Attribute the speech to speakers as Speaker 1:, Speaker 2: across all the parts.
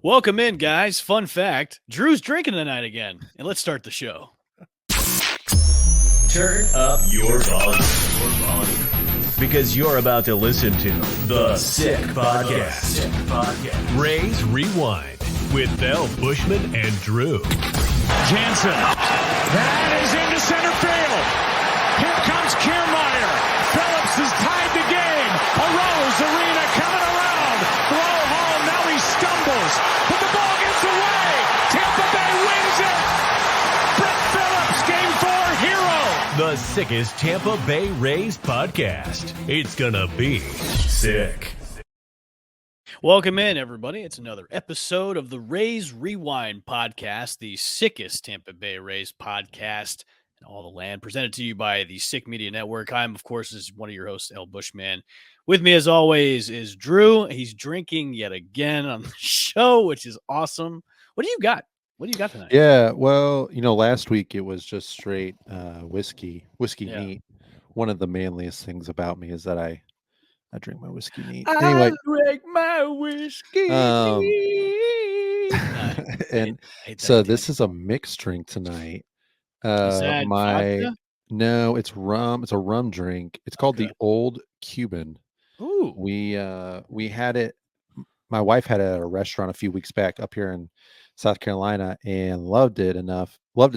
Speaker 1: Welcome in, guys. Fun fact, Drew's drinking tonight again. And let's start the show.
Speaker 2: Turn up your volume. Because you're about to listen to The Sick Podcast. Ray's Rewind with Buschman and Drew.
Speaker 3: Jansen. That is into center field. Here comes Kiermaier. Phillips has tied the game. Arozarena coming around. Throw home. Now he stumbles. But the ball gets away. Tampa Bay wins it. Brett Phillips, game 4 hero.
Speaker 2: The sickest Tampa Bay Rays podcast. It's gonna be sick.
Speaker 1: Welcome in, everybody. It's another episode of the Rays Rewind podcast, the sickest Tampa Bay Rays podcast in all the land, presented to you by the Sick Media Network. I'm, of course, is one of your hosts, Buschman. With me, as always, is Drew. He's drinking yet again on the show, which is awesome. What do you got? What do you got tonight?
Speaker 4: Yeah, well, last week it was just straight whiskey neat. One of the manliest things about me is that I drink my whiskey neat. Anyway,
Speaker 1: I drink my whiskey.
Speaker 4: and so this is a mixed drink tonight.
Speaker 1: Is that vodka?
Speaker 4: No, it's rum. It's a rum drink. It's called the Old Cuban.
Speaker 1: Ooh.
Speaker 4: We had it. My wife had it at a restaurant a few weeks back up here in South Carolina and loved it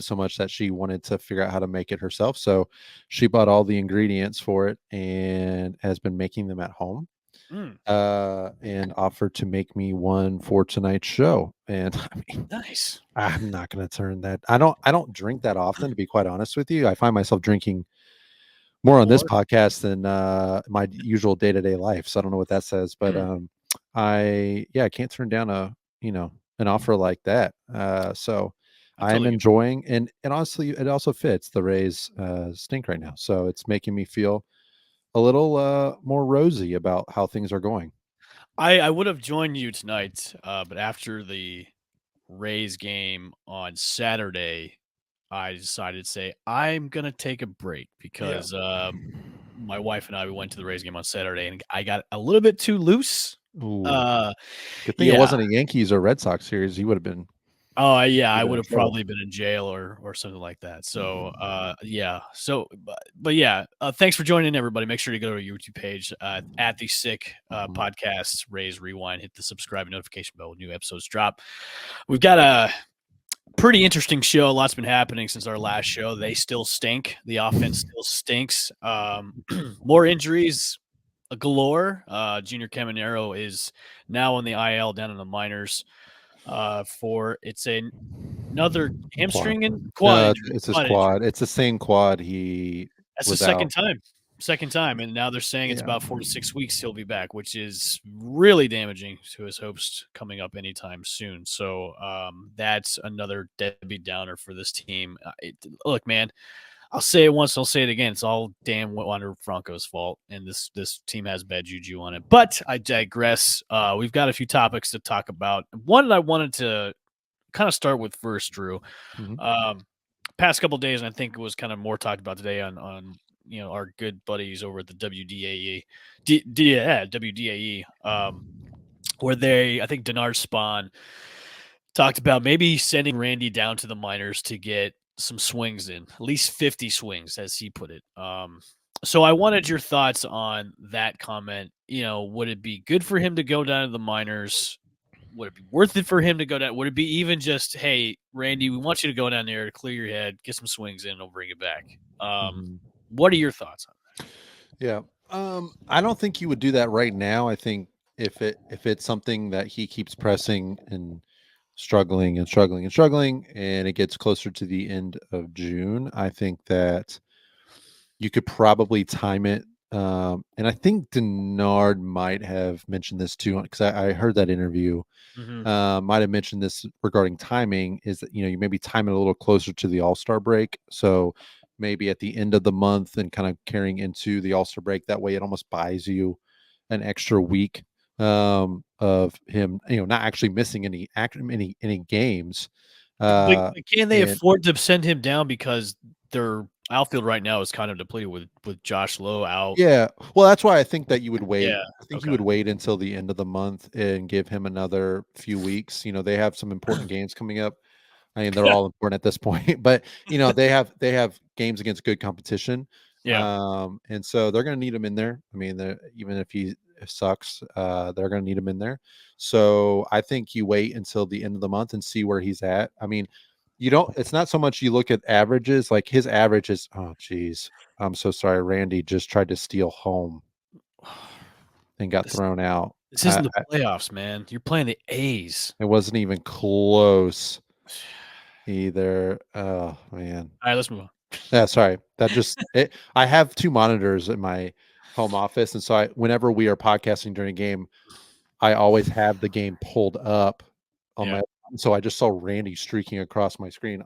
Speaker 4: so much that she wanted to figure out how to make it herself. So she bought all the ingredients for it and has been making them at home. And offered to make me one for tonight's show. And I mean,
Speaker 1: nice.
Speaker 4: I'm not going to turn that. I don't drink that often, to be quite honest with you. I find myself drinking more on this podcast than my usual day-to-day life. So I don't know what that says, but I can't turn down an offer like that. So I'm enjoying, and honestly, it also fits. The Rays stink right now, so it's making me feel a little more rosy about how things are going.
Speaker 1: I would have joined you tonight, but after the Rays game on Saturday, I decided to say I'm going to take a break because my wife and I, we went to the Rays game on Saturday, and I got a little bit too loose.
Speaker 4: Good thing it wasn't a Yankees or Red Sox series. You would have been.
Speaker 1: Oh, yeah, I would have probably been in jail or something like that. So, thanks for joining in, everybody. Make sure to go to our YouTube page at the Sick Podcast, Rays Rewind. Hit the subscribe and notification bell when new episodes drop. We've got a pretty interesting show. A lot's been happening since our last show. They still stink. The offense still stinks. More injuries galore. Junior Caminero is now on the IL down in the minors. For it's another hamstring and quad.
Speaker 4: It's his quad. It's the same quad
Speaker 1: That's the second time, and now they're saying it's about 4 to 6 weeks he'll be back, which is really damaging to his hopes coming up anytime soon. So that's another Debbie Downer for this team. Look, man, I'll say it once, I'll say it again. It's all Dan Wander Franco's fault, and this team has bad juju on it. But I digress. We've got a few topics to talk about. One that I wanted to kind of start with first, Drew. Past couple of days, and I think it was kind of more talked about today on our good buddies over at the WDAE, where I think Denard Spahn talked about maybe sending Randy down to the minors to get some swings in, at least 50 swings, as he put it. So I wanted your thoughts on that comment. Would it be good for him to go down to the minors? Would it be worth it for him to go down? Would it be even just, hey, Randy, we want you to go down there to clear your head, get some swings in, and we'll bring it back. What are your thoughts on that?
Speaker 4: Yeah. I don't think he would do that right now. I think if it's something that he keeps pressing and struggling, and it gets closer to the end of June, I think that you could probably time it. And I think Denard might have mentioned this too, because I heard that interview. Might have mentioned this regarding timing, is that you maybe time it a little closer to the All-Star break. So maybe at the end of the month and kind of carrying into the All-Star break. That way it almost buys you an extra week of him, not actually missing any games.
Speaker 1: But can they afford to send him down because their outfield right now is kind of depleted with Josh Lowe out.
Speaker 4: Yeah. Well, that's why I think that you would wait.
Speaker 1: Yeah.
Speaker 4: I think you would wait until the end of the month and give him another few weeks. They have some important games coming up. I mean, they're all important at this point, but they have games against good competition.
Speaker 1: Yeah.
Speaker 4: And so they're going to need him in there. I mean, even if he sucks, they're going to need him in there. So I think you wait until the end of the month and see where he's at. I mean, it's not so much you look at averages, like his average is, oh geez, I'm so sorry. Randy just tried to steal home and got thrown out.
Speaker 1: This isn't the playoffs, man. You're playing the A's.
Speaker 4: It wasn't even close either. Oh man.
Speaker 1: All right, let's move on.
Speaker 4: Yeah, sorry. I have 2 monitors in my home office, and so whenever we are podcasting during a game, I always have the game pulled up on my. So I just saw Randy streaking across my screen.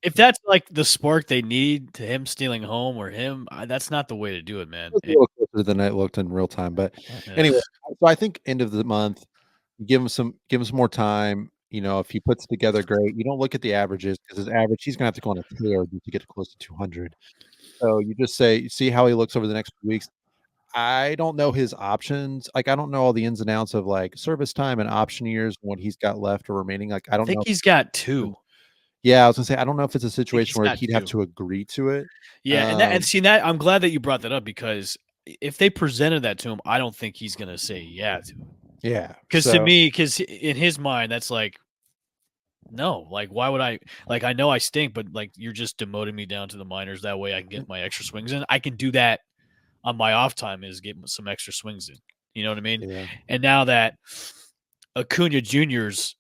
Speaker 1: If that's like the spark they need to him stealing home or him, that's not the way to do it, man.
Speaker 4: A little closer than it looked in real time, but anyway, so I think end of the month, give him some more time. If he puts it together, great. You don't look at the averages because his average, he's gonna have to go on a tear to get close to 200. So you just see how he looks over the next few weeks. I don't know his options. Like, I don't know all the ins and outs of like service time and option years, what he's got left or remaining. Like, I don't know.
Speaker 1: He's got 2.
Speaker 4: Yeah, I was gonna say I don't know if it's a situation where he'd have to agree to it.
Speaker 1: Yeah, and see that I'm glad that you brought that up because if they presented that to him, I don't think he's gonna say yeah to it.
Speaker 4: Yeah,
Speaker 1: because in his mind, that's like, no, like why would I? Like, I know I stink, but like you're just demoting me down to the minors. That way I can get my extra swings in. I can do that on my off time, is get some extra swings in. You know what I mean?
Speaker 4: Yeah.
Speaker 1: And now that Acuna Jr.'s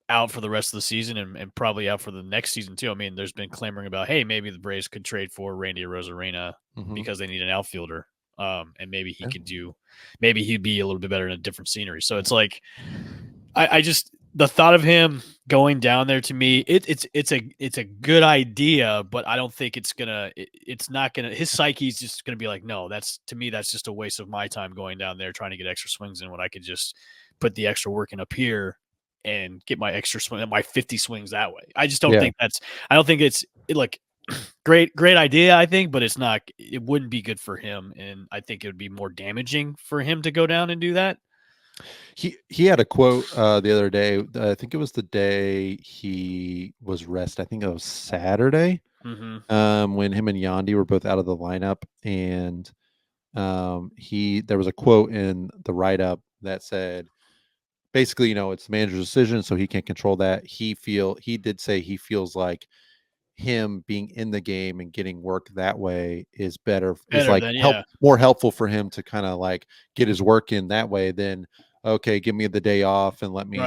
Speaker 1: out for the rest of the season and probably out for the next season too. I mean, there's been clamoring about, hey, maybe the Braves could trade for Randy Arozarena because they need an outfielder. And maybe he could maybe he'd be a little bit better in a different scenery. So it's like, I just, the thought of him going down there, to me, it's a good idea, but I don't think it's not gonna, his psyche's just gonna be like, no, that's just a waste of my time going down there trying to get extra swings in when I could just put the extra work in up here and get my extra swing, my 50 swings that way. I just don't think I don't think it's like great idea, I think, but it wouldn't be good for him. And I think it would be more damaging for him to go down and do that.
Speaker 4: He had a quote the other day. I think it was the day he was rested. I think it was Saturday when him and Yandy were both out of the lineup. And there was a quote in the write-up that said, basically, it's the manager's decision, so he can't control that. He did say he feels like him being in the game and getting work that way is more helpful for him to kind of like get his work in that way than, okay, give me the day off and let me,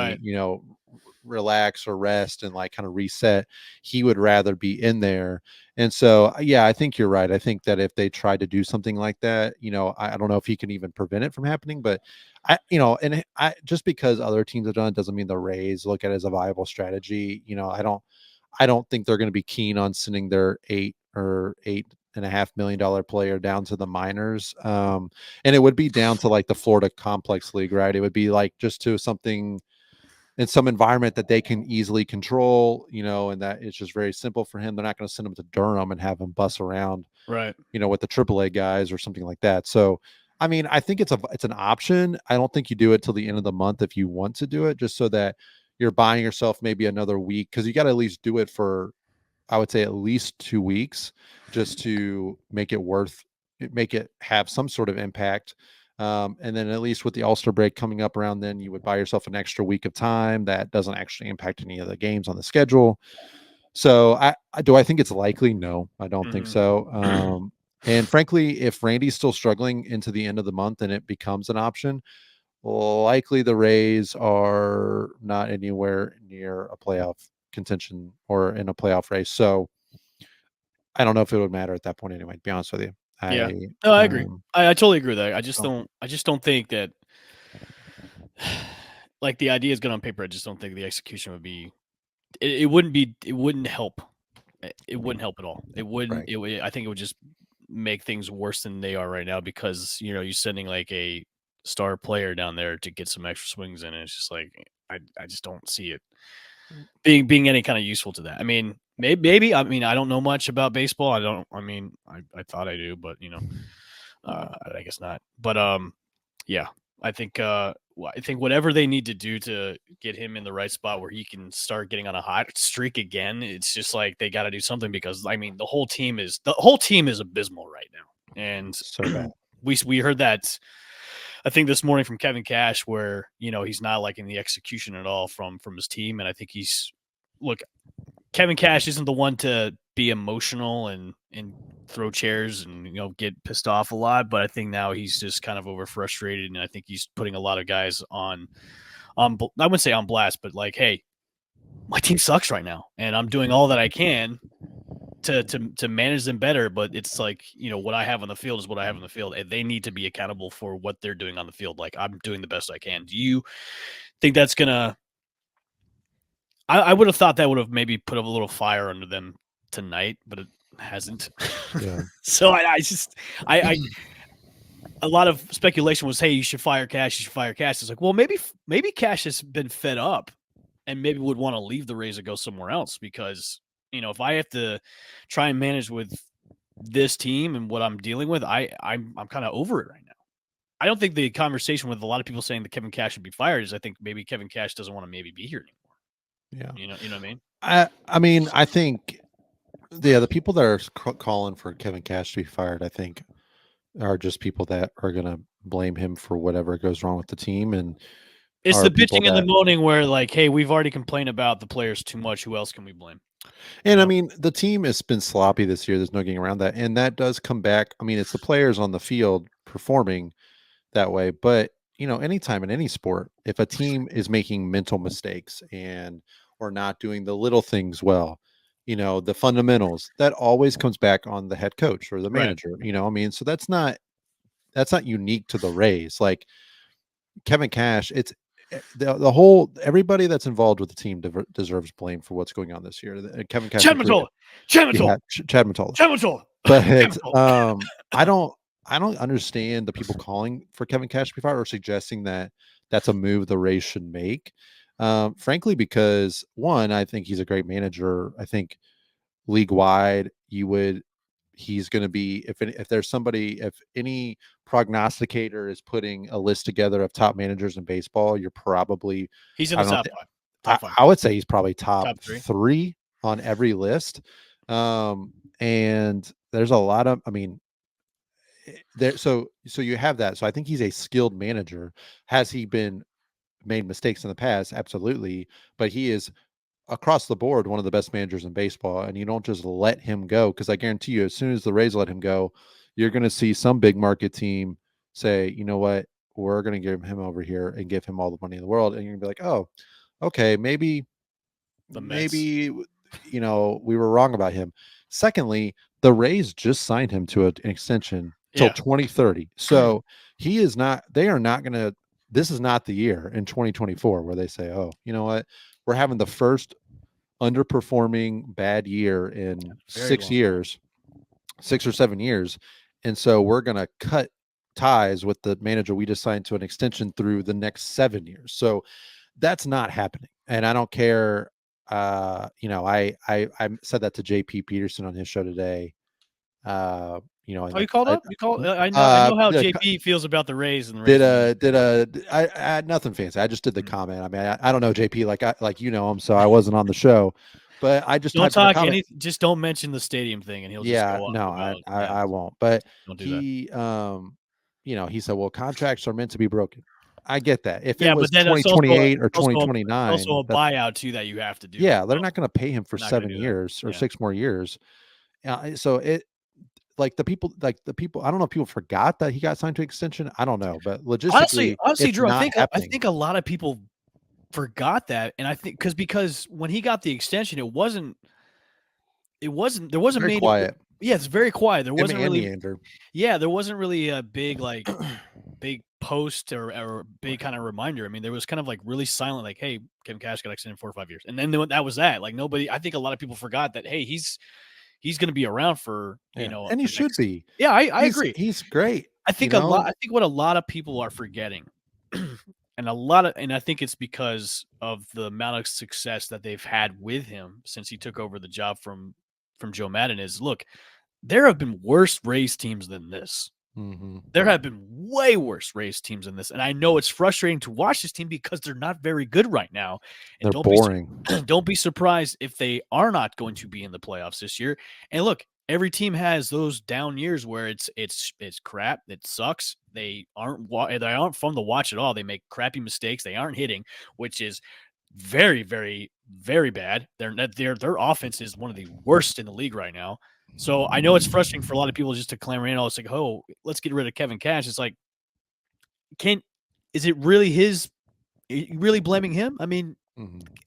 Speaker 4: relax or rest and like kind of reset. He would rather be in there. And so, yeah, I think you're right. I think that if they tried to do something like that, I don't know if he can even prevent it from happening, but I just because other teams have done it doesn't mean the Rays look at it as a viable strategy. I don't think they're going to be keen on sending their $8.5 million player down to the minors. And it would be down to like the Florida Complex League, right? It would be like just to something in some environment that they can easily control, and that it's just very simple for him. They're not going to send him to Durham and have him bus around,
Speaker 1: right?
Speaker 4: With the AAA guys or something like that. So, I mean, I think it's an option. I don't think you do it till the end of the month if you want to do it, just so that you're buying yourself maybe another week, because you got to at least do it for, I would say, at least 2 weeks just to make it have some sort of impact. And then at least with the All-Star break coming up around then, you would buy yourself an extra week of time that doesn't actually impact any of the games on the schedule. So I think it's likely? No, I don't think so. And frankly, if Randy's still struggling into the end of the month and it becomes an option, likely the Rays are not anywhere near a playoff contention or in a playoff race. So I don't know if it would matter at that point anyway, to be honest with you.
Speaker 1: I agree. I totally agree with that. I just don't think that like the idea is good on paper. I just don't think the execution would be, it wouldn't help. It wouldn't help at all. It wouldn't, I think it would just make things worse than they are right now, because, you're sending like a star player down there to get some extra swings in. And it's just like, I just don't see it being any kind of useful to that. I mean, Maybe. I mean, I don't know much about baseball. I thought I do, but I guess not. But yeah, I think whatever they need to do to get him in the right spot where he can start getting on a hot streak again, it's just like they got to do something because I mean the whole team is abysmal right now, and
Speaker 4: So bad.
Speaker 1: we heard that. I think this morning from Kevin Cash, where he's not liking the execution at all from his team, and I think Kevin Cash isn't the one to be emotional and throw chairs and get pissed off a lot, but I think now he's just kind of over frustrated, and I think he's putting a lot of guys on I wouldn't say on blast, but like, hey, my team sucks right now, and I'm doing all that I can to manage them better, but it's like what I have on the field is what I have on the field, and they need to be accountable for what they're doing on the field. Like, I'm doing the best I can. Do you think that's gonna? I would have thought that would have maybe put a little fire under them tonight, but it hasn't.
Speaker 4: Yeah.
Speaker 1: So I a lot of speculation was, hey, you should fire Cash. You should fire Cash. It's like, well, maybe Cash has been fed up and maybe would want to leave the Rays and go somewhere else because, if I have to try and manage with this team and what I'm dealing with, I'm kind of over it right now. I don't think the conversation with a lot of people saying that Kevin Cash should be fired is I think maybe Kevin Cash doesn't want to maybe be here anymore.
Speaker 4: Yeah.
Speaker 1: You know what I mean?
Speaker 4: I mean, I think, the people that are calling for Kevin Cash to be fired, I think, are just people that are going to blame him for whatever goes wrong with the team. And
Speaker 1: it's the bitching and the moaning where like, hey, we've already complained about the players too much. Who else can we blame?
Speaker 4: And I mean, the team has been sloppy this year. There's no getting around that. And that does come back. I mean, it's the players on the field performing that way. But, anytime in any sport, if a team is making mental mistakes or not doing the little things well, the fundamentals, that always comes back on the head coach or the manager,
Speaker 1: Right.
Speaker 4: I mean, so that's not unique to the Rays. Like Kevin Cash, it's the whole, everybody that's involved with the team deserves blame for what's going on this year. Kevin Cash,
Speaker 1: Chad Matola.
Speaker 4: But I don't understand the people calling for Kevin Cash to be fired or suggesting that that's a move the Rays should make. Frankly, because one, I think he's a great manager. I think league wide, he's going to be, if there's somebody, if any prognosticator is putting a list together of top managers in baseball,
Speaker 1: he's in the top five.
Speaker 4: I would say he's probably top
Speaker 1: three
Speaker 4: on every list. And there's a lot of, I mean, so you have that. So I think he's a skilled manager. Has he made mistakes in the past? Absolutely. But he is across the board one of the best managers in baseball, and you don't just let him go, because I guarantee you, as soon as the Rays let him go, you're going to see some big market team say, you know what, we're going to give him over here and give him all the money in the world, and you're going to be like, oh, okay, maybe we were wrong about him. Secondly, the Rays just signed him to an extension till 2030, so they are not going to. This is not the year in 2024 where they say, oh, you know what, we're having the first underperforming bad year in 6 or 7 years. And so we're going to cut ties with the manager we just signed to an extension through the next 7 years. So that's not happening. And I don't care. I said that to JP Peterson on his show today.
Speaker 1: You called up? I know how JP feels about the Rays and the Rays.
Speaker 4: I nothing fancy. I just did the comment. I mean, I don't know JP like him, so I wasn't on the show, but I just
Speaker 1: don't talk anything. Just don't mention the stadium thing, and he'll just go up.
Speaker 4: No, I won't. But
Speaker 1: don't do
Speaker 4: that. He said, well, contracts are meant to be broken. I get that. If it was
Speaker 1: but then
Speaker 4: 2028 or 2029,
Speaker 1: also a buyout too that you have to do.
Speaker 4: Yeah, they're not going to pay him for 7 years or 6 more years. So it. Like the people, I don't know if people forgot that he got signed to extension. I don't know, but logistically,
Speaker 1: honestly, Drew, I think a lot of people forgot that, and I think because when he got the extension, there wasn't
Speaker 4: very quiet.
Speaker 1: Yeah, it's very quiet. There wasn't really.
Speaker 4: Andrew.
Speaker 1: Yeah, there wasn't really a big big post or big kind of reminder. I mean, there was kind of like really silent, like, hey, Kevin Cash got extended 4 or 5 years, and then that was that. Like nobody. I think a lot of people forgot that. Hey, he's going to be around for
Speaker 4: and he should be.
Speaker 1: Yeah, I agree.
Speaker 4: He's great.
Speaker 1: I think what a lot of people are forgetting, and and I think it's because of the amount of success that they've had with him since he took over the job from Joe Madden. Is look, there have been worse Rays teams than this.
Speaker 4: Mm-hmm.
Speaker 1: There have been way worse Rays teams than this, and I know it's frustrating to watch this team because they're not very good right now. And
Speaker 4: They're boring.
Speaker 1: Don't be surprised if they are not going to be in the playoffs this year. And look, every team has those down years where it's crap, it sucks. They aren't fun to watch at all. They make crappy mistakes. They aren't hitting, which is very, very, very bad. Their offense is one of the worst in the league right now. So I know it's frustrating for a lot of people just to clamor in. It's like, oh, let's get rid of Kevin Cash. It's like, is it really his? Are you really blaming him? I mean,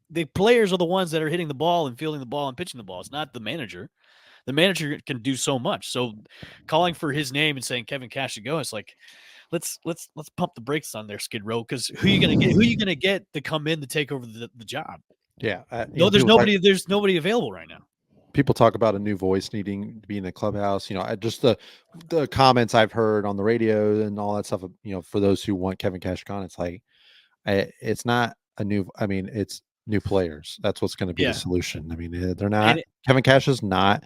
Speaker 1: the players are the ones that are hitting the ball and fielding the ball and pitching the ball. It's not the manager. The manager can do so much. So calling for his name and saying Kevin Cash should go, it's like, let's pump the brakes on there, Skid Row, because who are you gonna get to come in to take over the job?
Speaker 4: Yeah.
Speaker 1: No, there's nobody. There's nobody available right now.
Speaker 4: People talk about a new voice needing to be in the clubhouse. Just the comments I've heard on the radio and all that stuff. For those who want Kevin Cash gone, it's like it's not a new. I mean, it's new players. That's what's going to be the solution. I mean, they're not. Kevin Cash is not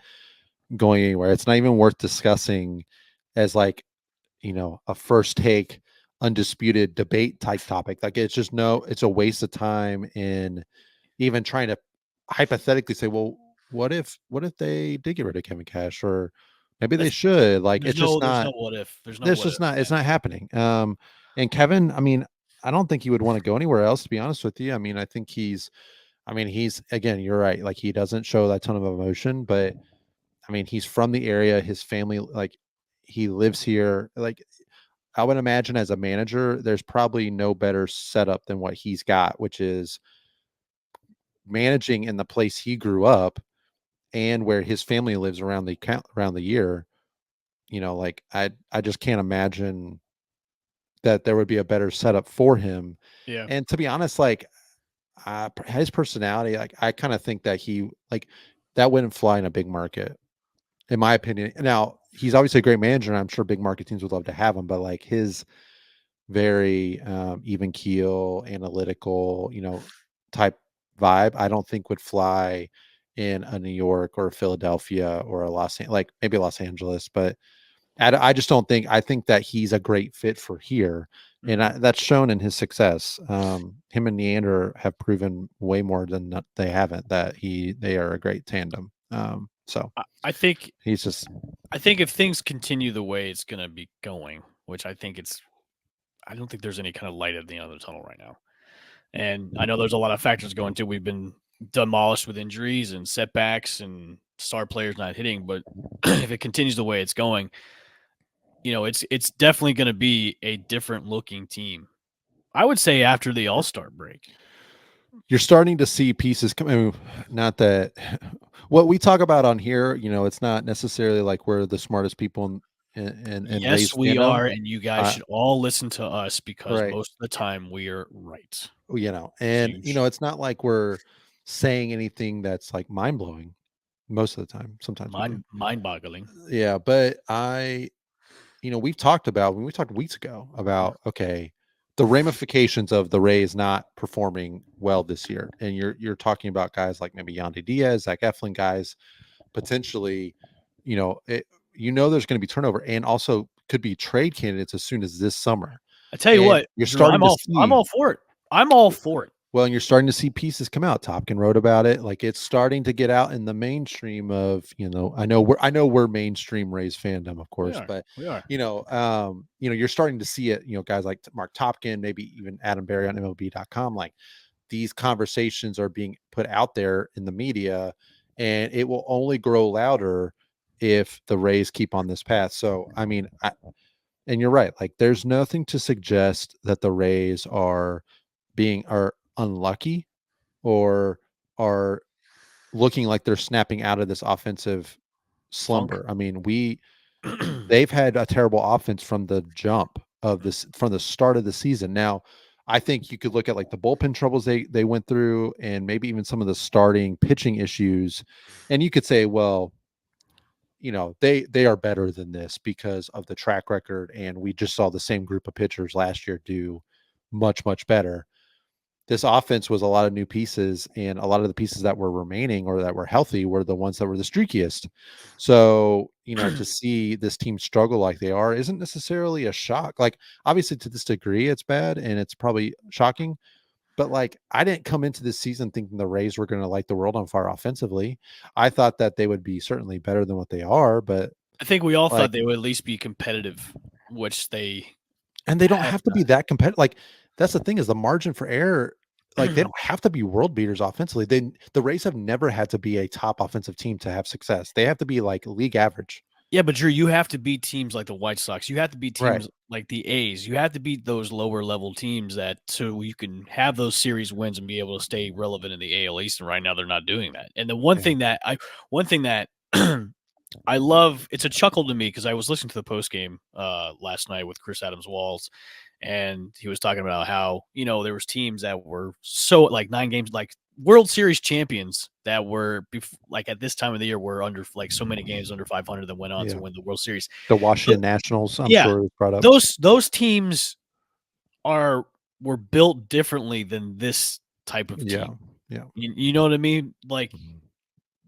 Speaker 4: going anywhere. It's not even worth discussing as like a first take undisputed debate type topic. Like it's just it's a waste of time in even trying to hypothetically say, well, what if they did get rid of Kevin Cash, or maybe they should. Like it's just not.
Speaker 1: There's no what if.
Speaker 4: There's just not. It's not happening. And Kevin, I mean, I don't think he would want to go anywhere else. To be honest with you, I mean, I think he's again. You're right. Like he doesn't show that ton of emotion, but I mean, he's from the area. His family, like he lives here. Like I would imagine as a manager, there's probably no better setup than what he's got, which is managing in the place he grew up and where his family lives around the year. Like I just can't imagine that there would be a better setup for him.
Speaker 1: Yeah.
Speaker 4: And to be honest, like his personality, like I kind of think that that wouldn't fly in a big market, in my opinion. Now he's obviously a great manager, and I'm sure big market teams would love to have him, but like his very even keel, analytical, type vibe, I don't think would fly in a New York or a Philadelphia or maybe Los Angeles, but I just don't think. I think that he's a great fit for here, and that's shown in his success. Him and Neander have proven way more than they haven't that they are a great tandem. So
Speaker 1: I think
Speaker 4: he's just.
Speaker 1: I think if things continue the way it's going to be going, which I don't think there's any kind of light at the end of the tunnel right now. And I know there's a lot of factors going to. We've been demolished with injuries and setbacks and star players not hitting, but if it continues the way it's going, it's definitely going to be a different looking team. I would say after the All-Star break.
Speaker 4: You're starting to see pieces come. Not that what we talk about on here, it's not necessarily like we're the smartest people in
Speaker 1: yes, we are, and you guys should all listen to us because most of the time we are right.
Speaker 4: It's not like we're saying anything that's like mind blowing most of the time. Sometimes
Speaker 1: mind boggling.
Speaker 4: Yeah, but we talked weeks ago about the ramifications of the Rays not performing well this year, and you're talking about guys like maybe Yandy Diaz, Zach Eflin, guys potentially, there's going to be turnover, and also could be trade candidates as soon as this summer.
Speaker 1: I tell you what,
Speaker 4: you're starting.
Speaker 1: I'm all for it. I'm all for it.
Speaker 4: Well, and you're starting to see pieces come out. Topkin wrote about it. Like it's starting to get out in the mainstream of, I know we're mainstream Rays fandom, of course, but
Speaker 1: we are.
Speaker 4: You're starting to see it, guys like Mark Topkin, maybe even Adam Berry on MLB.com. Like these conversations are being put out there in the media, and it will only grow louder if the Rays keep on this path. So, I mean, and you're right. Like there's nothing to suggest that the Rays are unlucky or are looking like they're snapping out of this offensive slumber. I mean, they've had a terrible offense from the jump of this, from the start of the season. Now, I think you could look at like the bullpen troubles they went through, and maybe even some of the starting pitching issues, and you could say, well, they are better than this because of the track record, and we just saw the same group of pitchers last year do much, much better. This offense was a lot of new pieces, and a lot of the pieces that were remaining or that were healthy were the ones that were the streakiest. So, to see this team struggle like they are isn't necessarily a shock. Like, obviously, to this degree, it's bad and it's probably shocking. But like, I didn't come into this season thinking the Rays were going to light the world on fire offensively. I thought that they would be certainly better than what they are, but
Speaker 1: I think we all
Speaker 4: like,
Speaker 1: thought they would at least be competitive, which they
Speaker 4: and they don't
Speaker 1: have
Speaker 4: have to be
Speaker 1: not.
Speaker 4: that competitive. Like, that's the thing, is the margin for error. Like, they don't have to be world beaters offensively. The Rays have never had to be a top offensive team to have success. They have to be like league average.
Speaker 1: Yeah, but Drew, you have to beat teams like the White Sox. You have to beat
Speaker 4: Right.
Speaker 1: teams like the A's. You have to beat those lower level teams that so you can have those series wins and be able to stay relevant in the AL East. And right now, they're not doing that. And the one thing that I love, it's a chuckle to me because I was listening to the post game last night with Chris Adams Walls, and he was talking about how there was teams that were so like 9 games, like World Series champions that were like at this time of the year were under like so many games under 500 that went on to win the World Series.
Speaker 4: The Washington Nationals, I'm
Speaker 1: Yeah,
Speaker 4: sure, was brought up.
Speaker 1: those teams were built differently than this type of team.
Speaker 4: Yeah.
Speaker 1: You know what I mean? Like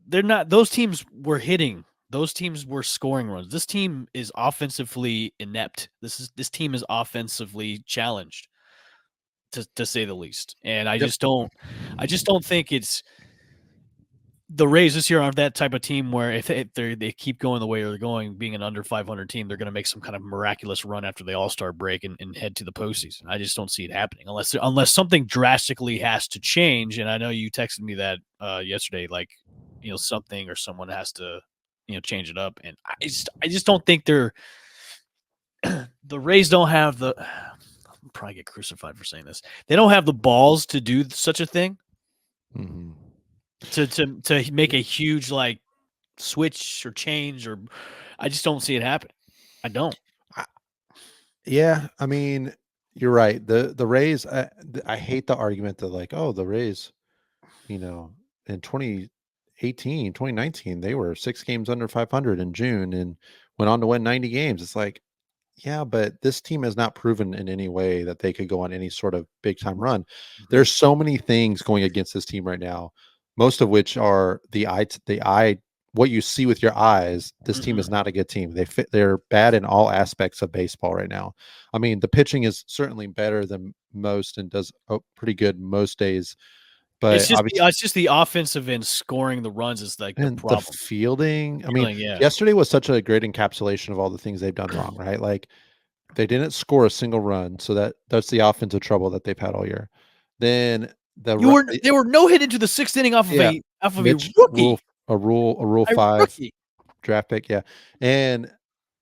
Speaker 1: they're not. Those teams were hitting. Those teams were scoring runs. This team is offensively inept. This team is offensively challenged, to say the least. And I just don't think it's the Rays this year aren't that type of team where if they keep going the way they're going, being an under 500 team, they're going to make some kind of miraculous run after the All-Star break and head to the postseason. I just don't see it happening unless something drastically has to change. And I know you texted me that yesterday, like something or someone has to change it up. And I just don't think they're the Rays don't have the. I'll probably get crucified for saying this. They don't have the balls to do such a thing.
Speaker 4: Mm-hmm.
Speaker 1: To make a huge like switch or change, or I just don't see it happen. I don't.
Speaker 4: Yeah, I mean, you're right. The Rays, I hate the argument that like, oh, the Rays, in 2018, 2019, they were 6 games under 500 in June and went on to win 90 games. It's like, yeah, but this team has not proven in any way that they could go on any sort of big time run. There's so many things going against this team right now, most of which are the eye, what you see with your eyes. This team is not a good team. They're bad in all aspects of baseball right now. I mean, the pitching is certainly better than most and does pretty good most days. But
Speaker 1: it's just the offensive and scoring the runs is like the problem.
Speaker 4: The fielding. I mean, yesterday was such a great encapsulation of all the things they've done wrong, right? Like, they didn't score a single run, so that's the offensive trouble that they've had all year. Then
Speaker 1: they were no hit into the 6th inning off of a rookie,
Speaker 4: a rule 5
Speaker 1: rookie.
Speaker 4: Draft pick, yeah. And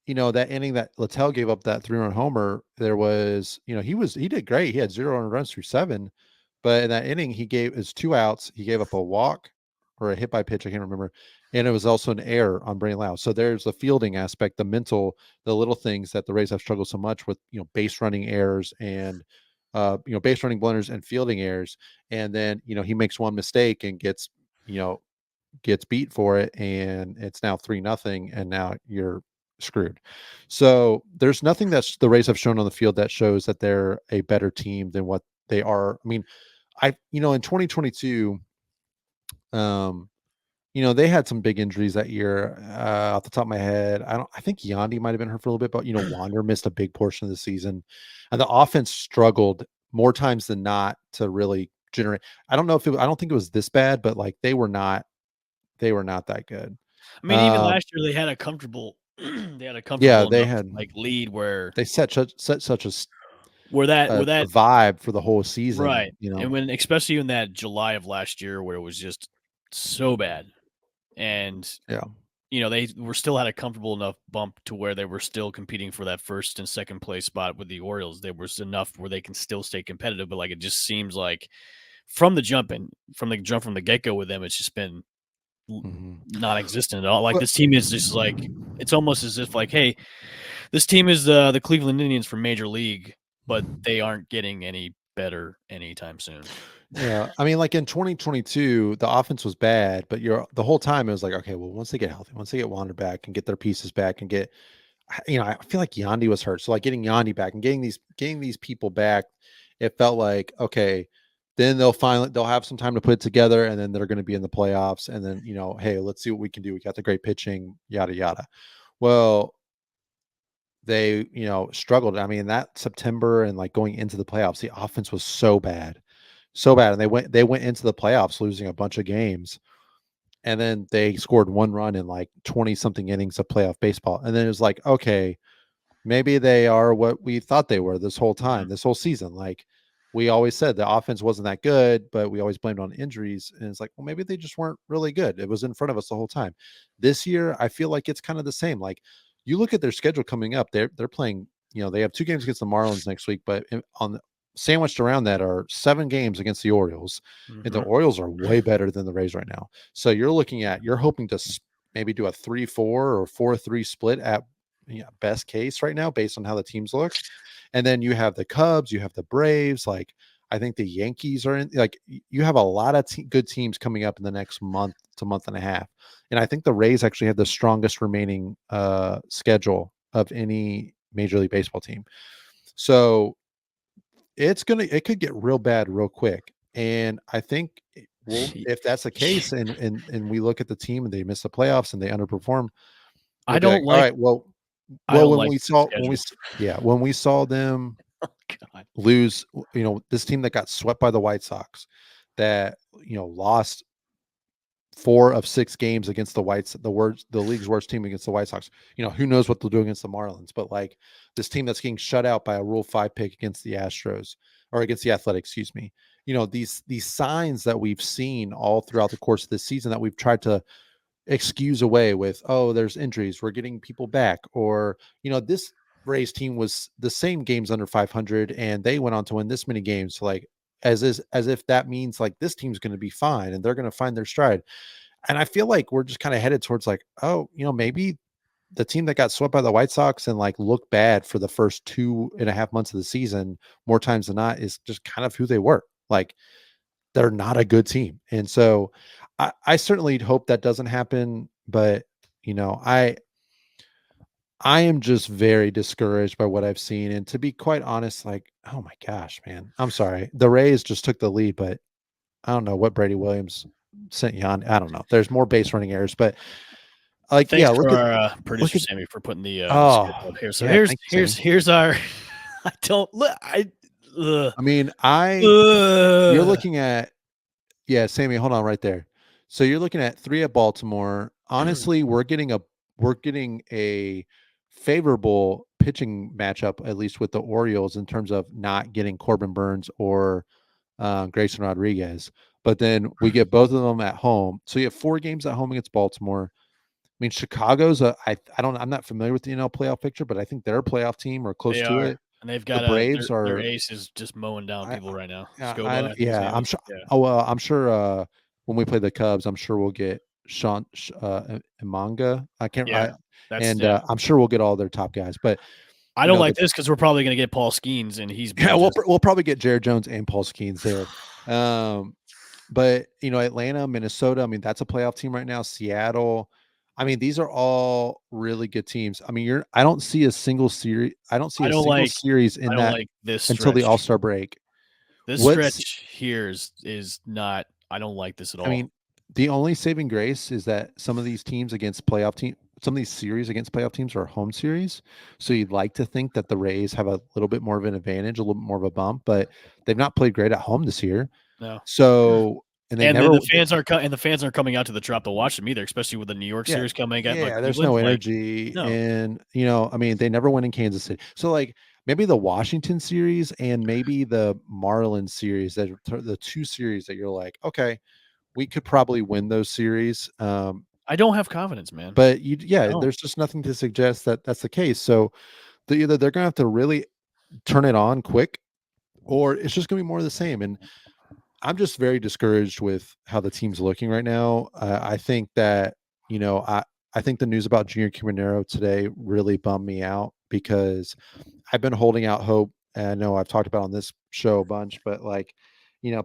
Speaker 4: that inning that Littell gave up that 3-run homer, there was he did great. He had 0 runs through 7, but in that inning he gave his 2 outs. He gave up a walk or a hit by pitch, I can't remember. And it was also an error on Brandon Lau. So there's the fielding aspect, the mental, the little things that the Rays have struggled so much with, base running errors and, base running blunders and fielding errors. And then, he makes one mistake and gets beat for it. And it's now 3-0. And now you're screwed. So there's nothing that the Rays have shown on the field that shows that they're a better team than what they are. I mean, in 2022, they had some big injuries that year. Off the top of my head, I think Yandy might have been hurt for a little bit, but Wander missed a big portion of the season, and the offense struggled more times than not to really generate. I don't think it was this bad, but like they were not that good.
Speaker 1: I mean, even last year they had a comfortable lead where
Speaker 4: they set such a
Speaker 1: where that
Speaker 4: vibe for the whole season,
Speaker 1: right? And when especially in that July of last year where it was just so bad. And they were still had a comfortable enough bump to where they were still competing for that 1st and 2nd place spot with the Orioles. There was enough where they can still stay competitive, but like it just seems like from the get-go with them, it's just been non-existent at all. Like this team is just like it's almost as if like, hey, this team is the Cleveland Indians for Major League, but they aren't getting any better anytime soon.
Speaker 4: Yeah, I mean, like in 2022, the offense was bad, but the whole time it was like, okay, well, once they get healthy, once they get Wander back and get their pieces back and get, I feel like Yandy was hurt, so like getting Yandy back and getting these people back it felt like, okay, then they'll have some time to put it together, and then they're going to be in the playoffs. And then, hey, let's see what we can do. We got the great pitching, yada, yada. Well, they, struggled. I mean, that September and like going into the playoffs, the offense was so bad. So bad. And they went into the playoffs losing a bunch of games. And then they scored 1 run in like 20 something innings of playoff baseball. And then it was like, okay, maybe they are what we thought they were this whole time, this whole season. Like we always said, the offense wasn't that good, but we always blamed on injuries. And it's like, well, maybe they just weren't really good. It was in front of us the whole time. This year, I feel like it's kind of the same. Like you look at their schedule coming up, they're playing, they have 2 games against the Marlins next week, but sandwiched around that are 7 games against the Orioles. And the Orioles are way better than the Rays right now. So you're hoping to maybe do a 3-4 or 4-3 split at best case right now based on how the teams look. And then you have the Cubs, you have the Braves. Like I think the Yankees are in. Like you have a lot of good teams coming up in the next month to month and a half. And I think the Rays actually have the strongest remaining schedule of any Major League Baseball team. So it could get real bad real quick. And I think if that's the case, and we look at the team and they miss the playoffs and they underperform,
Speaker 1: I don't like.
Speaker 4: All right, well, when we saw them lose, this team that got swept by the White Sox, that lost 4 of 6 games against the league's worst team against the White Sox. Who knows what they'll do against the Marlins, but like this team that's getting shut out by a Rule 5 pick against the Astros or against the Athletics, excuse me. These signs that we've seen all throughout the course of this season that we've tried to excuse away with, oh, there's injuries, we're getting people back, or this Rays team was the same games under 500 and they went on to win this many games. So like as if that means like this team's going to be fine and they're going to find their stride. And I feel like we're just kind of headed towards like, oh, maybe the team that got swept by the White Sox and like looked bad for the first 2.5 months of the season more times than not is just kind of who they were. Like they're not a good team. And so I certainly hope that doesn't happen, but I am just very discouraged by what I've seen. And to be quite honest, like, oh my gosh, man, I'm sorry. The Rays just took the lead, but I don't know what Brady Williams sent you on. I don't know. There's more base running errors, but like,
Speaker 1: thanks for our producer Sammy for putting the schedule up here. So here's our. I don't look.
Speaker 4: You're looking at, Sammy, hold on right there. So you're looking at 3 at Baltimore. Honestly, we're getting a favorable pitching matchup, at least with the Orioles, in terms of not getting Corbin Burns or Grayson Rodriguez. But then we get both of them at home. So you have 4 games at home against Baltimore. I mean, Chicago's I'm not familiar with the NL playoff picture, but I think they're a playoff team or close to it.
Speaker 1: And they've got
Speaker 4: the Braves
Speaker 1: their ace is just mowing down people right now.
Speaker 4: I'm sure. Yeah. Oh well, I'm sure. When we play the Cubs, I'm sure we'll get Sean Imanga. I can't.
Speaker 1: Yeah,
Speaker 4: I'm sure we'll get all their top guys. But
Speaker 1: I don't like this because we're probably going to get Paul Skeens, and he's
Speaker 4: we'll probably get Jared Jones and Paul Skeens there. But Atlanta, Minnesota. I mean, that's a playoff team right now. Seattle. I mean, these are all really good teams. I mean, I don't see a single series. I don't see a single series in that
Speaker 1: this
Speaker 4: until the All-Star break.
Speaker 1: This stretch here is not. I don't like this at all.
Speaker 4: I mean, the only saving grace is that some of these teams against playoff team, some of these series against playoff teams are home series. So you'd like to think that the Rays have a little bit more of an advantage, a little bit more of a bump, but they've not played great at home this year.
Speaker 1: No.
Speaker 4: So.
Speaker 1: The fans aren't coming out to the Trop to watch them either, especially with the New York series coming.
Speaker 4: There's no energy, and I mean, they never win in Kansas City. So like maybe the Washington series and maybe the Marlins series, that the 2 series that you're like, okay, we could probably win those series.
Speaker 1: I don't have confidence, man.
Speaker 4: But there's just nothing to suggest that that's the case. So either they're gonna have to really turn it on quick, or it's just gonna be more of the same. And I'm just very discouraged with how the team's looking right now. I think that, I think the news about Junior Caminero today really bummed me out because I've been holding out hope. And I know I've talked about on this show a bunch, but like,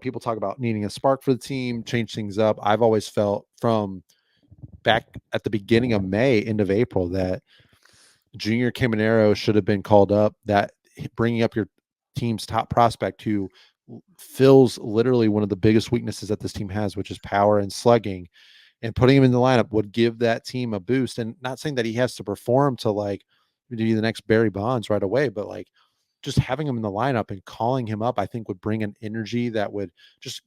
Speaker 4: people talk about needing a spark for the team, change things up. I've always felt from back at the beginning of May, end of April, that Junior Caminero should have been called up, that bringing up your team's top prospect who fills literally one of the biggest weaknesses that this team has, which is power and slugging, and putting him in the lineup would give that team a boost. And not saying that he has to perform to like be the next Barry Bonds right away, but like just having him in the lineup and calling him up, I think would bring an energy that would just,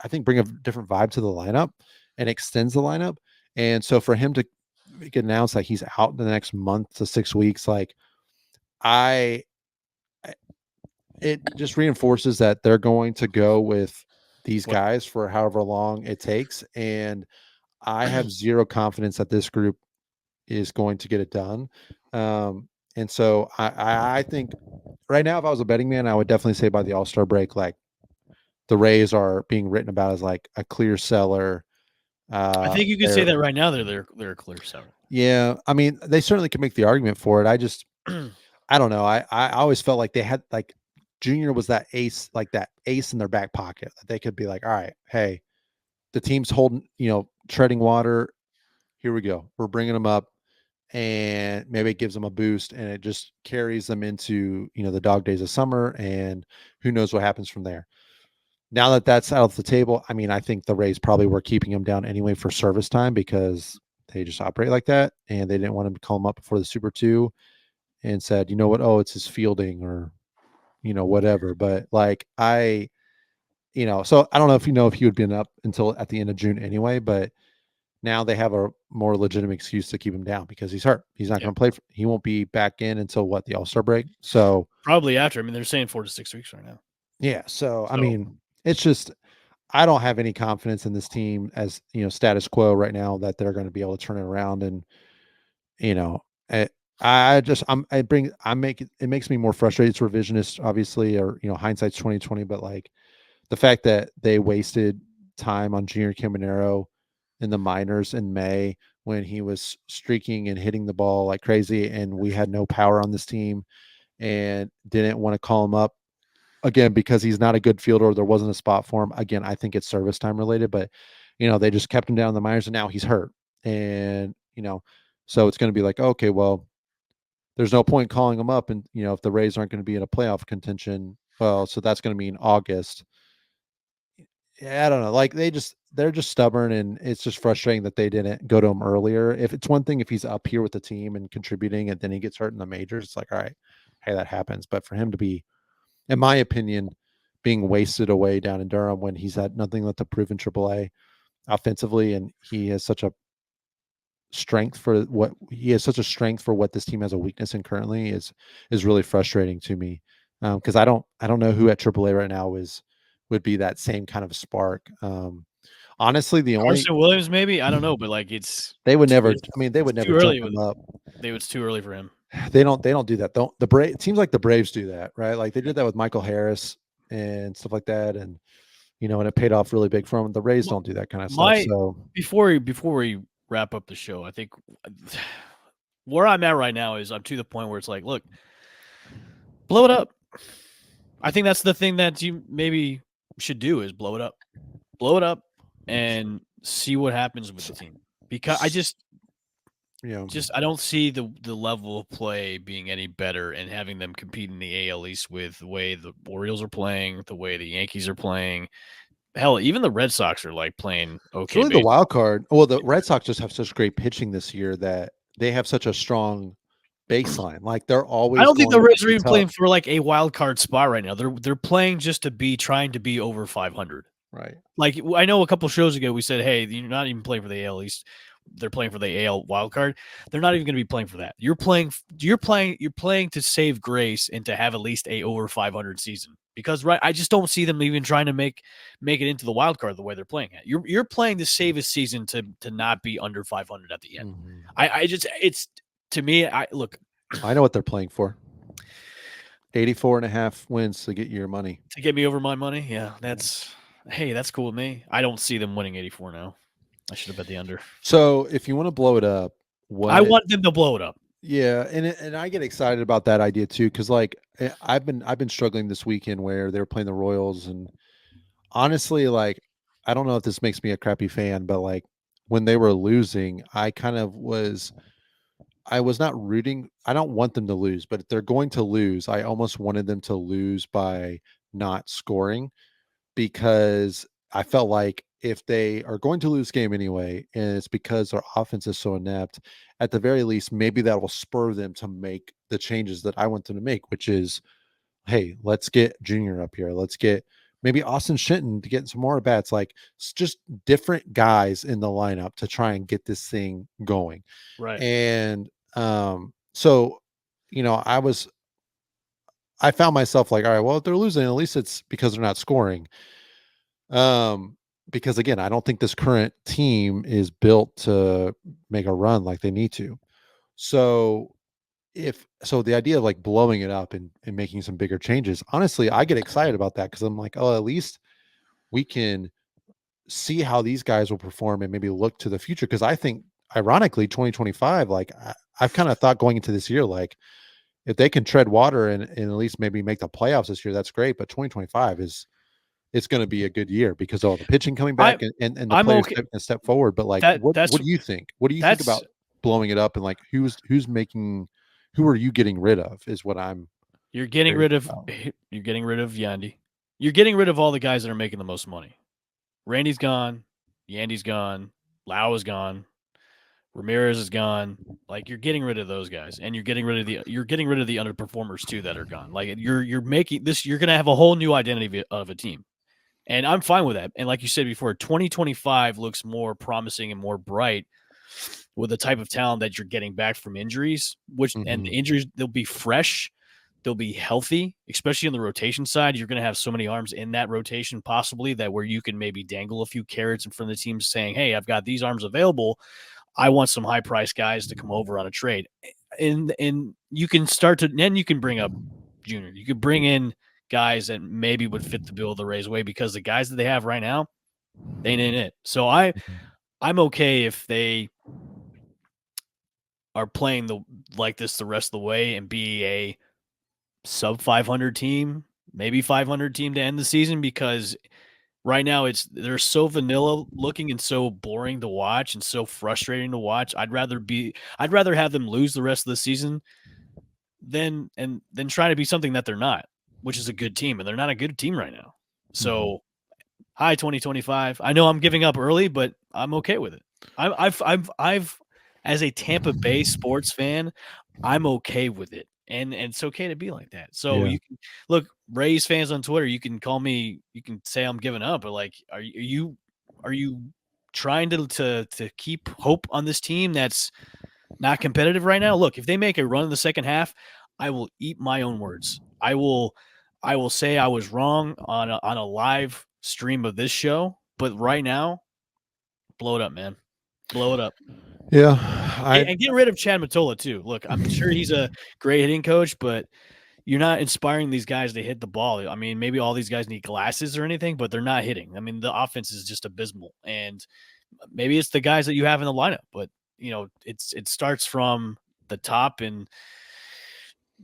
Speaker 4: I think, bring a different vibe to the lineup and extends the lineup. And so for him to get announced that he's out in the next month to 6 weeks, like it just reinforces that they're going to go with these guys for however long it takes. And I have zero confidence that this group is going to get it done. And so I think right now, if I was a betting man, I would definitely say by the All-Star break, like the Rays are being written about as like a clear seller.
Speaker 1: I think you can say that right now. They're a clear seller.
Speaker 4: Yeah, I mean, they certainly can make the argument for it. I just, I don't know. I always felt like they had like Junior was that ace, like that ace in their back pocket. They could be like, all right, hey, the team's holding, treading water. Here we go. We're bringing them up, and maybe it gives them a boost, and it just carries them into the dog days of summer, and who knows what happens from there. Now that that's out of the table, I mean, I think the Rays probably were keeping him down anyway for service time because they just operate like that, and they didn't want him to call him up before the Super 2 and said, you know what, oh, it's his fielding or whatever. But like so I don't know if he would been up until at the end of June anyway, but now they have a more legitimate excuse to keep him down because he's hurt. He's not going to play. He won't be back in until the All-Star break. So
Speaker 1: probably after. I mean, they're saying 4 to 6 weeks right now.
Speaker 4: Yeah. So I mean, it's just, I don't have any confidence in this team as, status quo right now that they're going to be able to turn it around. And, it makes me more frustrated. It's revisionist, obviously, or, hindsight's 2020, but like the fact that they wasted time on Junior Caminero in the minors in May when he was streaking and hitting the ball like crazy, and we had no power on this team and didn't want to call him up again because he's not a good fielder or there wasn't a spot for him. Again, I think it's service time related, but they just kept him down in the minors and now he's hurt. And, so it's going to be like, okay, well, there's no point calling him up. And, if the Rays aren't going to be in a playoff contention, well, so that's going to mean August. Yeah, I don't know. Like they're just stubborn, and it's just frustrating that they didn't go to him earlier. If it's one thing if he's up here with the team and contributing and then he gets hurt in the majors, it's like, all right, hey, that happens. But for him to be, in my opinion, being wasted away down in Durham when he's had nothing left to prove in AAA offensively, and he has such a strength for what this team has a weakness in currently is really frustrating to me. Because I don't know who at AAA right now would be that same kind of spark. Honestly, the only
Speaker 1: Carson Williams, maybe, I don't know, but like
Speaker 4: they would never. I mean, they would never jump him up.
Speaker 1: It's too early for him.
Speaker 4: They don't do that. The Braves, it seems like the Braves do that, right? Like they did that with Michael Harris and stuff like that, and and it paid off really big for them. The Rays don't do that kind of stuff. So
Speaker 1: before we wrap up the show, I think where I'm at right now is I'm to the point where it's like, look, blow it up. I think that's the thing that you maybe should do is blow it up and see what happens with the team, because I don't see the level of play being any better and having them compete in the AL East with the way the Orioles are playing, the way the Yankees are playing. Hell, even the Red Sox are like playing okay.
Speaker 4: It's really the wild card. Well, the Red Sox just have such great pitching this year that they have such a strong baseline. Like they're always.
Speaker 1: I don't think the Reds are even playing for like a wild card spot right now. They're playing just to trying to be over 500.
Speaker 4: Right.
Speaker 1: Like I know a couple shows ago we said, hey, you're not even playing for the AL East. They're playing for the AL wild card. They're not even going to be playing for that. You're playing to save grace and to have at least a over 500 season. Because I just don't see them even trying to make it into the wild card the way they're playing it. You're playing to save a season to not be under 500 at the end. Mm-hmm. It's to me. I
Speaker 4: know what they're playing for. 84.5 wins to get your money.
Speaker 1: To get me over my money. Yeah, that's cool with me. I don't see them winning 84 now. I should have bet the under.
Speaker 4: So if you want to blow it up,
Speaker 1: I want them to blow it up.
Speaker 4: Yeah, and I get excited about that idea too, because like I've been struggling this weekend where they were playing the Royals, and honestly, like I don't know if this makes me a crappy fan, but like when they were losing, I kind of was I was not rooting. I don't want them to lose, but if they're going to lose, I almost wanted them to lose by not scoring, because I felt like if they are going to lose game anyway, and it's because their offense is so inept, at the very least, maybe that will spur them to make the changes that I want them to make, which is, hey, let's get Junior up here. Let's get maybe Austin Shenton to get some more bats, like just different guys in the lineup to try and get this thing going.
Speaker 1: Right.
Speaker 4: And so, I found myself like, all right, well, if they're losing, at least it's because they're not scoring. Because again, I don't think this current team is built to make a run like they need to. So the idea of like blowing it up and making some bigger changes, honestly, I get excited about that, because I'm like, oh, at least we can see how these guys will perform and maybe look to the future. Because I think, ironically, 2025, like I've kind of thought going into this year, like if they can tread water and at least maybe make the playoffs this year, that's great. But 2025 it's going to be a good year because of all the pitching coming back and the
Speaker 1: I'm
Speaker 4: players
Speaker 1: okay.
Speaker 4: taking a step forward. But like, what do you think? What do you think about blowing it up, and like who are you getting rid of is what I'm.
Speaker 1: You're getting rid of Yandy. You're getting rid of all the guys that are making the most money. Randy's gone. Yandy's gone. Lau is gone. Ramirez is gone. Like, you're getting rid of those guys, and you're getting rid of the underperformers too that are gone. Like, you're making this. You're going to have a whole new identity of a team, and I'm fine with that. And like you said before, 2025 looks more promising and more bright with the type of talent that you're getting back from injuries. And the injuries, they'll be fresh. They'll be healthy, especially on the rotation side. You're going to have so many arms in that rotation, possibly, that where you can maybe dangle a few carrots in front of the team saying, hey, I've got these arms available. I want some high price guys to come over on a trade. And you can start to, then you can bring up Junior. You could bring in guys that maybe would fit the bill of the Rays way, because the guys that they have right now, they ain't in it. So I'm okay if they are playing like this the rest of the way and be a sub 500 team, maybe 500 team to end the season, because right now they're so vanilla looking and so boring to watch and so frustrating to watch. I'd rather have them lose the rest of the season than try to be something that they're not, which is a good team, and they're not a good team right now. So hi 2025. I know I'm giving up early, but I'm okay with it. I've as a Tampa Bay sports fan, I'm okay with it. And it's okay to be like that. So you can look, Rays fans on Twitter, you can call me, you can say I'm giving up, but like, are you trying to keep hope on this team that's not competitive right now? Look, if they make a run in the second half, I will eat my own words. I will say I was wrong on a live stream of this show, but right now, blow it up, man. Blow it up.
Speaker 4: Yeah.
Speaker 1: And get rid of Chad Mottola too. Look, I'm sure he's a great hitting coach, but you're not inspiring these guys to hit the ball. I mean, maybe all these guys need glasses or anything, but they're not hitting. I mean, the offense is just abysmal. And maybe it's the guys that you have in the lineup, but it starts from the top, and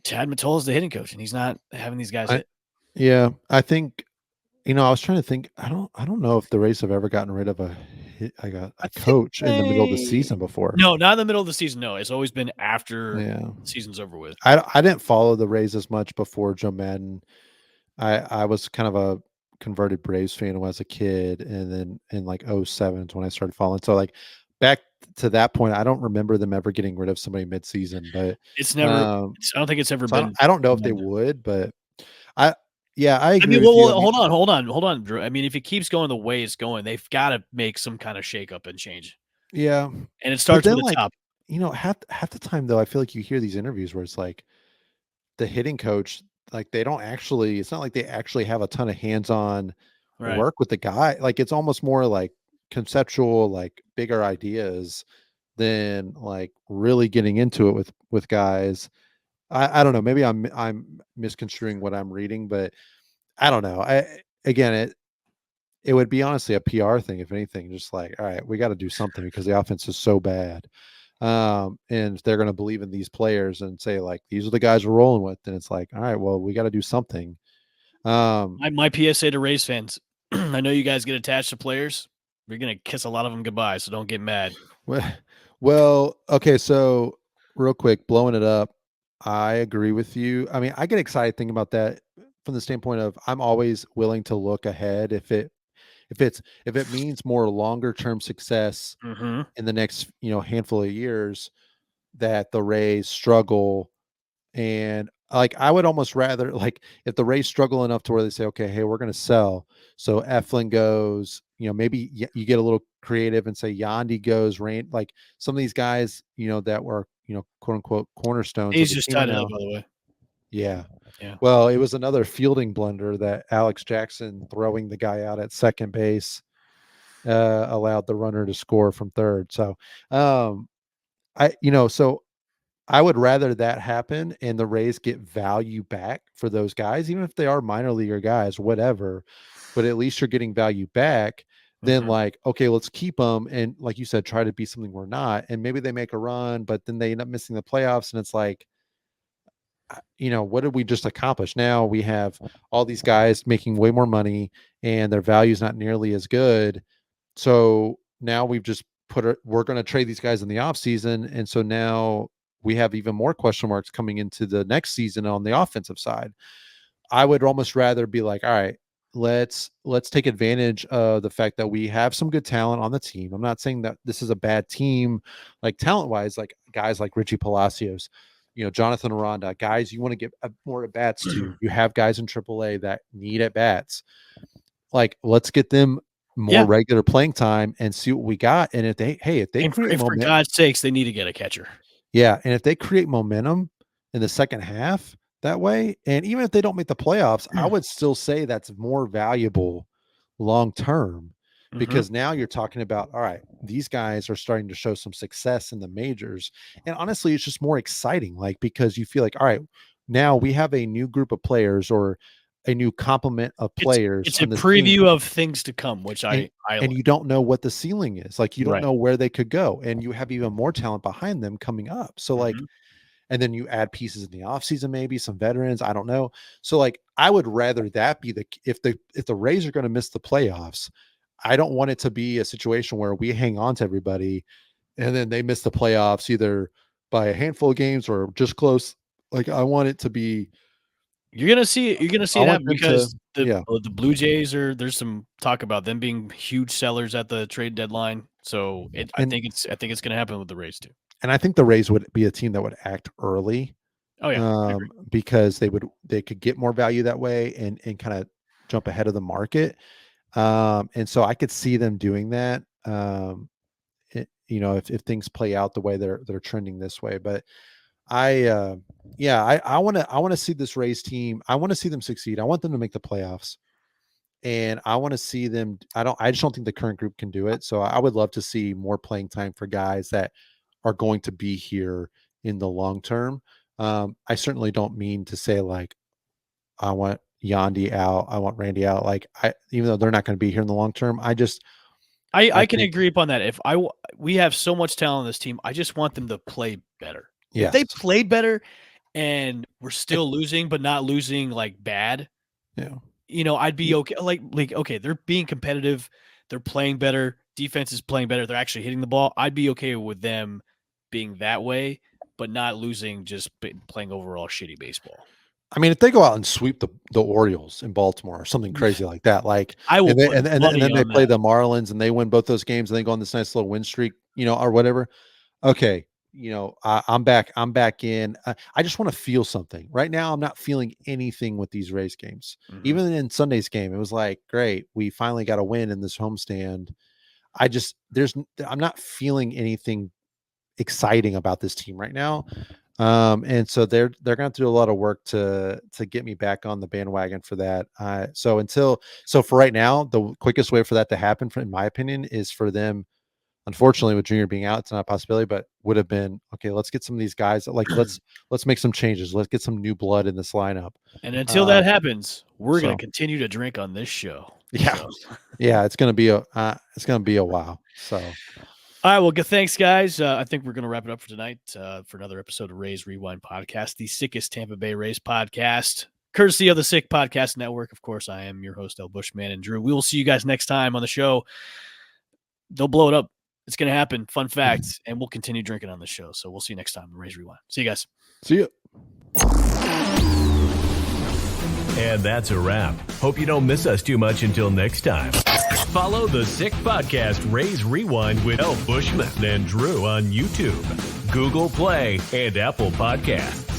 Speaker 1: Chad Mottola is the hitting coach, and he's not having these guys hit.
Speaker 4: Yeah, I think, I was trying to think. I don't know if the Rays have ever gotten rid of a coach in the middle of the season before.
Speaker 1: No, not in the middle of the season. No, it's always been after the season's over with.
Speaker 4: I didn't follow the Rays as much before Joe Madden. I was kind of a converted Braves fan when I was a kid, and then in like 2007 when I started following. So like back to that point, I don't remember them ever getting rid of somebody mid-season, but
Speaker 1: it's never. I don't think it's ever been.
Speaker 4: I don't know if they would, but I agree.
Speaker 1: I mean, hold on, Drew. I mean, if it keeps going the way it's going, they've got to make some kind of shakeup and change.
Speaker 4: Yeah,
Speaker 1: and it starts with the top.
Speaker 4: Half the time though, I feel like you hear these interviews where it's like the hitting coach, like they don't actually. It's not like they actually have a ton of hands-on work with the guy. Like it's almost more like conceptual, like bigger ideas than like really getting into it with guys. I don't know. Maybe I'm misconstruing what I'm reading, but I don't know. It would be honestly a PR thing, if anything. Just like, all right, we got to do something because the offense is so bad, and they're going to believe in these players and say like, these are the guys we're rolling with. And it's like, all right, well, we got to do something.
Speaker 1: My PSA to Rays fans: I know you guys get attached to players. You're going to kiss a lot of them goodbye, so don't get mad.
Speaker 4: Well, okay, so real quick, blowing it up. I agree with you. I mean, I get excited thinking about that from the standpoint of I'm always willing to look ahead if it means more longer term success
Speaker 1: Mm-hmm.
Speaker 4: in the next, handful of years that the Rays struggle. And like I would almost rather like if the Rays struggle enough to where they say, okay, hey, we're going to sell. So Eflin goes, maybe you get a little creative and say Yandy goes, like some of these guys, that were, quote unquote cornerstones of
Speaker 1: He's
Speaker 4: the
Speaker 1: just
Speaker 4: team right
Speaker 1: tied it up,
Speaker 4: now.
Speaker 1: by the way.
Speaker 4: Yeah.
Speaker 1: Yeah.
Speaker 4: Well, it was another fielding blunder that Alex Jackson throwing the guy out at second base allowed the runner to score from third. So, so I would rather that happen and the Rays get value back for those guys, even if they are minor leaguer guys, whatever. But at least you're getting value back. Then,
Speaker 1: Mm-hmm.
Speaker 4: like, okay, let's keep them. And like you said, try to be something we're not. And maybe they make a run, but then they end up missing the playoffs. And it's like, what did we just accomplish? Now we have all these guys making way more money and their value is not nearly as good. So now we've just we're going to trade these guys in the off season. And so now we have even more question marks coming into the next season on the offensive side. I would almost rather be like, all right, let's take advantage of the fact that we have some good talent on the team. I'm not saying that this is a bad team, like talent wise, like guys like Richie Palacios, Jonathan Aranda, guys you want to get more at bats to. You have guys in AAA that need at bats. Like, let's get them more regular playing time and see what we got. And if they create
Speaker 1: For
Speaker 4: momentum,
Speaker 1: God's sakes, they need to get a catcher.
Speaker 4: yeah, and if they create momentum in the second half that way, and even if they don't make the playoffs, I would still say that's more valuable long term because now you're talking about, all right, these guys are starting to show some success in the majors. And honestly, it's just more exciting, like because you feel like, all right, now we have a new group of players or a new complement of players
Speaker 1: It's a
Speaker 4: on this team.
Speaker 1: preview of things to come, which I
Speaker 4: And you don't know what the ceiling is. Like you don't
Speaker 1: Right.
Speaker 4: know where they could go. And you have even more talent behind them coming up. So like, and then you add pieces in the offseason, maybe some veterans. I don't know. So like I would rather that be if the Rays are going to miss the playoffs, I don't want it to be a situation where we hang on to everybody and then they miss the playoffs either by a handful of games or just close. Like I want it to be
Speaker 1: You're gonna see it happen because
Speaker 4: yeah.
Speaker 1: the Blue Jays there's some talk about them being huge sellers at the trade deadline. So I think it's gonna happen with the Rays too.
Speaker 4: And I think the Rays would be a team that would act early.
Speaker 1: Oh yeah,
Speaker 4: Because they could get more value that way and kind of jump ahead of the market. And so I could see them doing that. If things play out the way they're trending this way, but I want to see this Rays team. I want to see them succeed. I want them to make the playoffs, and I want to see them. I just don't think the current group can do it. So I would love to see more playing time for guys that are going to be here in the long term. I certainly don't mean to say like I want Yandy out, I want Randy out. Like even though they're not going to be here in the long term, I
Speaker 1: can agree upon that. If we have so much talent on this team, I just want them to play better.
Speaker 4: Yes.
Speaker 1: If they played better and we're still losing, but not losing like bad, I'd be okay. Like okay, they're being competitive, they're playing better, defense is playing better, they're actually hitting the ball. I'd be okay with them being that way, but not losing, just playing overall shitty baseball.
Speaker 4: I mean, if they go out and sweep the Orioles in Baltimore or something crazy like that, like
Speaker 1: I will,
Speaker 4: and then they play the Marlins and they win both those games and they go on this nice little win streak, or whatever. Okay, I'm back. I'm back in. I just want to feel something. Right now, I'm not feeling anything with these Rays games. Even in Sunday's game, it was like, great, we finally got a win in this homestand. I'm not feeling anything exciting about this team right now. And so they're going to have to do a lot of work to get me back on the bandwagon for that. So for right now, the quickest way for that to happen, in my opinion, is for them. Unfortunately, with Junior being out, it's not a possibility, but would have been okay. Let's get some of these guys. Like let's make some changes. Let's get some new blood in this lineup.
Speaker 1: And until that happens, we're going to continue to drink on this show.
Speaker 4: Yeah, yeah, it's going to be a while. So.
Speaker 1: All right, well, thanks, guys. I think we're going to wrap it up for tonight for another episode of Rays Rewind Podcast, the sickest Tampa Bay Rays podcast, courtesy of the Sick Podcast Network. Of course, I am your host, Buschman and Drew. We will see you guys next time on the show. They'll blow it up It's going to happen. Fun fact. And we'll continue drinking on the show. So we'll see you next time on Raise Rewind. See you guys.
Speaker 4: See ya.
Speaker 2: And that's a wrap. Hope you don't miss us too much until next time. Follow the Sick Podcast Raise Rewind with Buschman and Drew on YouTube, Google Play, and Apple Podcasts.